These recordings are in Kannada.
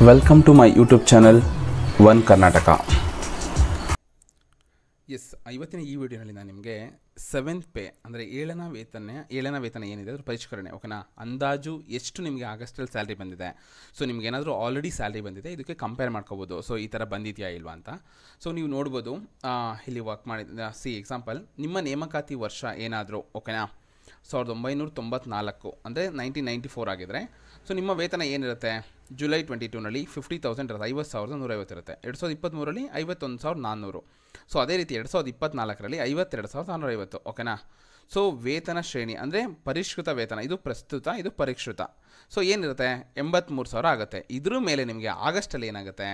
Welcome to my YouTube channel one Karnataka. ಇವತ್ತಿನ ಈ ವಿಡಿಯೋನಲ್ಲಿ ನಾನು ನಿಮಗೆ ಸೆವೆಂತ್ ಪೇ ಅಂದರೆ ಏಳನೇ ವೇತನ ಏನಿದೆ ಅದ್ರ ಪರಿಷ್ಕರಣೆ, ಓಕೆನಾ, ಅಂದಾಜು ಎಷ್ಟು ನಿಮಗೆ ಆಗಸ್ಟಲ್ಲಿ ಸ್ಯಾಲ್ರಿ ಬಂದಿದೆ. ಸೊ ನಿಮ್ಗೆ ಏನಾದರೂ ಆಲ್ರೆಡಿ ಸ್ಯಾಲ್ರಿ ಬಂದಿದೆ, ಇದಕ್ಕೆ ಕಂಪೇರ್ ಮಾಡ್ಕೋಬೋದು. ಸೊ ಈ ಥರ ಬಂದಿದೆಯಾ ಇಲ್ವಾ ಅಂತ. ಸೊ ನೀವು ನೋಡ್ಬೋದು, ಇಲ್ಲಿ ವರ್ಕ್ ಮಾಡಿದ ಎಕ್ಸಾಂಪಲ್ ನಿಮ್ಮ ನೇಮಕಾತಿ ವರ್ಷ ಏನಾದರೂ, ಓಕೆನಾ, 1994 ಅಂದರೆ 1994 ಆಗಿದ್ರೆ, ಸೊ ನಿಮ್ಮ ವೇತನ ಏನಿರುತ್ತೆ ಜುಲೈ 22ನಲ್ಲಿ 50,000 ಇರುತ್ತೆ, 50,150 ಇರುತ್ತೆ. 2023ರಲ್ಲಿ 51,400. ಸೊ ಅದೇ ರೀತಿ 2024ರಲ್ಲಿ 52,650, ಓಕೆನಾ. ಸೊ ವೇತನ ಶ್ರೇಣಿ ಅಂದರೆ ಪರಿಷ್ಕೃತ ವೇತನ, ಇದು ಪ್ರಸ್ತುತ, ಇದು ಪರಿಷ್ಕೃತ. ಸೊ ಏನಿರುತ್ತೆ 83,000 ಆಗುತ್ತೆ. ಇದ್ರ ಮೇಲೆ ನಿಮಗೆ ಆಗಸ್ಟಲ್ಲಿ ಏನಾಗುತ್ತೆ,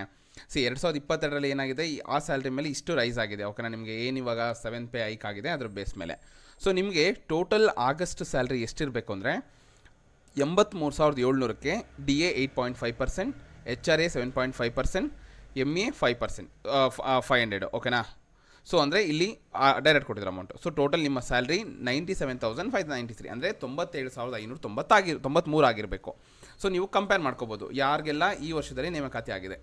2022ರಲ್ಲಿ ಏನಾಗಿದೆ, ಆ ಸ್ಯಾಲ್ರಿ ಮೇಲೆ ಇಷ್ಟು ರೈಸ್ ಆಗಿದೆ, ಓಕೆನಾ. ನಿಮಗೆ ಏನಿವಾಗ 7th ಪೇ ಹೈಕ್ ಆಗಿದೆ ಅದ್ರ ಬೇಸ್ ಮೇಲೆ. ಸೊ ನಿಮಗೆ ಟೋಟಲ್ ಆಗಸ್ಟ್ ಸ್ಯಾಲ್ರಿ ಎಷ್ಟಿರಬೇಕು ಅಂದರೆ 83,700ಕ್ಕೆ DA 8.5%, HRA 7.5%, MA 5%, 500, ಓಕೆನಾ. ಸೊ ಅಂದರೆ ಇಲ್ಲಿ ಡೈರೆಕ್ಟ್ ಕೊಟ್ಟಿರೋ ಅಮೌಂಟು. ಸೊ ಟೋಟಲ್ ನಿಮ್ಮ ಸ್ಯಾಲ್ರಿ 97,593 ಅಂದರೆ 97,593 ಆಗಿರಬೇಕು. ಸೊ ನೀವು ಕಂಪೇರ್ ಮಾಡ್ಕೋಬೋದು ಯಾರಿಗೆಲ್ಲ ಈ ವರ್ಷದಲ್ಲಿ ನೇಮಕಾತಿ ಆಗಿದೆ.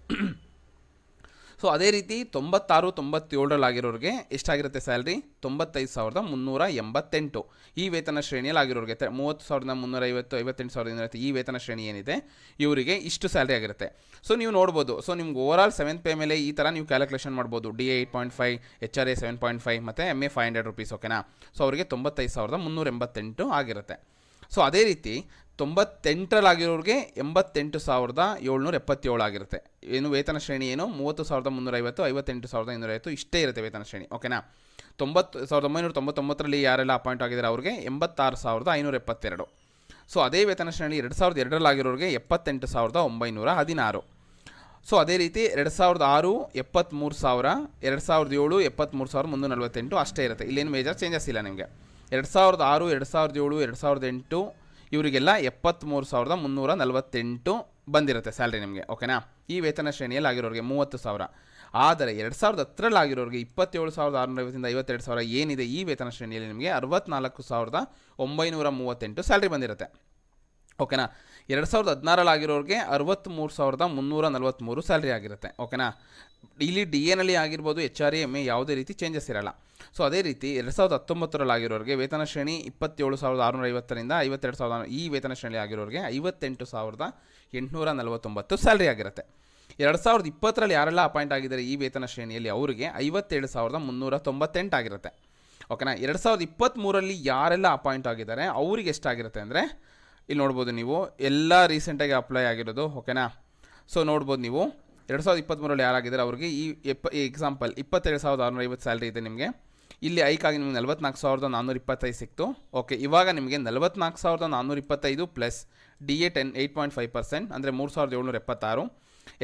ಸೊ ಅದೇ ರೀತಿ 96, 97ರಲ್ಲಿ ಆಗಿರೋರಿಗೆ ಎಷ್ಟಾಗಿರುತ್ತೆ ಸ್ಯಾಲ್ರಿ, 95,388 ಈ ವೇತನ ಶ್ರೇಣಿಯಲ್ಲಿ ಆಗಿರೋರಿಗೆ. 30,350, 58,250 ಈ ವೇತನ ಶ್ರೇಣಿ ಏನಿದೆ ಇವರಿಗೆ ಇಷ್ಟು ಸ್ಯಾಲ್ರಿ ಆಗಿರುತ್ತೆ. ಸೊ ನೀವು ನೋಡ್ಬೋದು, ಸೊ ನಿಮ್ಗೆ ಓವರಾಲ್ 7th ಪೇ ಮೇಲೆ ಈ ಥರ ನೀವು ಕ್ಯಾಲ್ಕುಲೇಷನ್ ಮಾಡ್ಬೋದು. DA 8.5, HRA 7.5 ಮತ್ತು MA 500 ರೂಪೀಸ್, ಓಕೆನಾ. ಸೊ ಅವರಿಗೆ 95,388 ಆಗಿರುತ್ತೆ. ಸೊ ಅದೇ ರೀತಿ 98ರಲ್ಲಿ ಆಗಿರೋರಿಗೆ 88,777 ಆಗಿರುತ್ತೆ. ಏನು ವೇತನ ಶ್ರೇಣಿ ಏನು 30,350, 58,250 ಇಷ್ಟೇ ಇರುತ್ತೆ ವೇತನ ಶ್ರೇಣಿ, ಓಕೆನಾ. 1999ರಲ್ಲಿ ಯಾರೆಲ್ಲ ಅಪಾಯಿಂಟ್ ಆಗಿದ್ದಾರೆ ಅವ್ರಿಗೆ 86,572. ಸೊ ಅದೇ ವೇತನ ಶ್ರೇಣಿ 2002ರಲ್ಲಿ ಆಗಿರೋರಿಗೆ 78,916. ಸೊ ಅದೇ ರೀತಿ 2006 73,000, 2007 73,348 ಅಷ್ಟೇ ಇರುತ್ತೆ. ಇಲ್ಲೇನು ಮೇಜರ್ ಚೇಂಜಸ್ ಇಲ್ಲ ನಿಮಗೆ. 2006, 2007, 2008 ಇವರಿಗೆಲ್ಲ 73,348 ಬಂದಿರುತ್ತೆ ಸ್ಯಾಲ್ರಿ ನಿಮಗೆ, ಓಕೆನಾ. ಈ ವೇತನ ಶ್ರೇಣಿಯಲ್ಲಿ ಆಗಿರೋರಿಗೆ 30,000. ಆದರೆ 2010ರಲ್ಲಿ ಆಗಿರೋರಿಗೆ 27,650ಇಂದ 52,000 ಏನಿದೆ ಈ ವೇತನ ಶ್ರೇಣಿಯಲ್ಲಿ ನಿಮಗೆ 64,938 ಸ್ಯಾಲ್ರಿ ಬಂದಿರುತ್ತೆ, ಓಕೆನಾ. 2016ರಲ್ಲಿ ಆಗಿರೋರಿಗೆ 63,343 ಸ್ಯಾಲ್ರಿ ಆಗಿರುತ್ತೆ, ಓಕೆನಾ. ಇಲ್ಲಿ DAನಲ್ಲಿ ಆಗಿರ್ಬೋದು, HRA, MA ಯಾವುದೇ ರೀತಿ ಚೇಂಜಸ್ ಇರಲ್ಲ. ಸೊ ಅದೇ ರೀತಿ 2019ರಲ್ಲಿ ಆಗಿರೋರಿಗೆ ವೇತನ ಶ್ರೇಣಿ 27,650ರಿಂದ 52,000 ಈ ವೇತನ ಶ್ರೇಣಿ ಆಗಿರೋರಿಗೆ 58,849 ಸ್ಯಾಲ್ರಿ ಆಗಿರುತ್ತೆ. 2020ರಲ್ಲಿ ಯಾರೆಲ್ಲ ಅಪಾಯಿಂಟ್ ಆಗಿದ್ದಾರೆ ಈ ವೇತನ ಶ್ರೇಣಿಯಲ್ಲಿ ಅವರಿಗೆ 57,398 ಆಗಿರುತ್ತೆ, ಓಕೆನಾ. 2023ರಲ್ಲಿ ಯಾರೆಲ್ಲ ಅಪಾಯಿಂಟ್ ಆಗಿದ್ದಾರೆ ಅವರಿಗೆ ಎಷ್ಟಾಗಿರುತ್ತೆ ಅಂದರೆ ಇಲ್ಲಿ ನೋಡ್ಬೋದು ನೀವು, ಎಲ್ಲ ರೀಸೆಂಟಾಗಿ ಅಪ್ಲೈ ಆಗಿರೋದು, ಓಕೆನಾ. ಸೊ ನೋಡ್ಬೋದು ನೀವು 2023ರಲ್ಲಿ ಯಾರಾಗಿದ್ದಾರೆ ಅವ್ರಿಗೆ ಈ ಎಕ್ಸಾಂಪಲ್ 27,650 ಸ್ಯಾಲ್ರಿ ಇದೆ ನಿಮಗೆ. ಇಲ್ಲಿ ಹೈಕಾಗಿ ನಿಮಗೆ 44,425 ಸಿಕ್ತು, ಓಕೆ. ಇವಾಗ ನಿಮಗೆ 44,425 ಪ್ಲಸ್ DA 8.5% ಅಂದರೆ 3,776,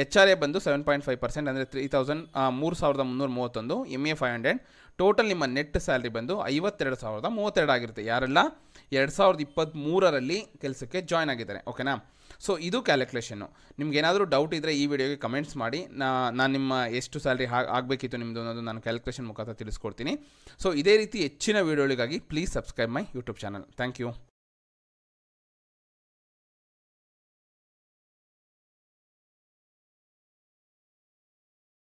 HRA ಬಂದು 7.5% ಅಂದರೆ 3,331, MA 500. ಟೋಟಲ್ ನಿಮ್ಮ ನೆಟ್ ಸ್ಯಾಲ್ರಿ ಬಂದು 52,032 ಆಗಿರುತ್ತೆ ಯಾರೆಲ್ಲ 2023ರಲ್ಲಿ ಕೆಲಸಕ್ಕೆ ಜಾಯ್ನ್ ಆಗಿದ್ದಾರೆ, ಓಕೆನಾ. ಸೊ ಇದು ಕ್ಯಾಲ್ಕುಲೇಷನ್ನು. ನಿಮ್ಗೆ ಏನಾದರೂ ಡೌಟ್ ಇದ್ದರೆ ಈ ವಿಡಿಯೋಗೆ ಕಮೆಂಟ್ಸ್ ಮಾಡಿ, ನಾನು ನಿಮ್ಮ ಎಷ್ಟು ಸ್ಯಾಲ್ರಿ ಆಗಬೇಕಿತ್ತು ನಿಮ್ಮದು ಅನ್ನೋದು ನಾನು ಕ್ಯಾಲ್ಕುಲೇಷನ್ ಮುಖಾಂತರ ತಿಳಿಸ್ಕೊಡ್ತೀನಿ. ಸೊ ಇದೇ ರೀತಿ ಹೆಚ್ಚಿನ ವೀಡಿಯೋಗಳಿಗಾಗಿ please subscribe my YouTube channel. Thank you.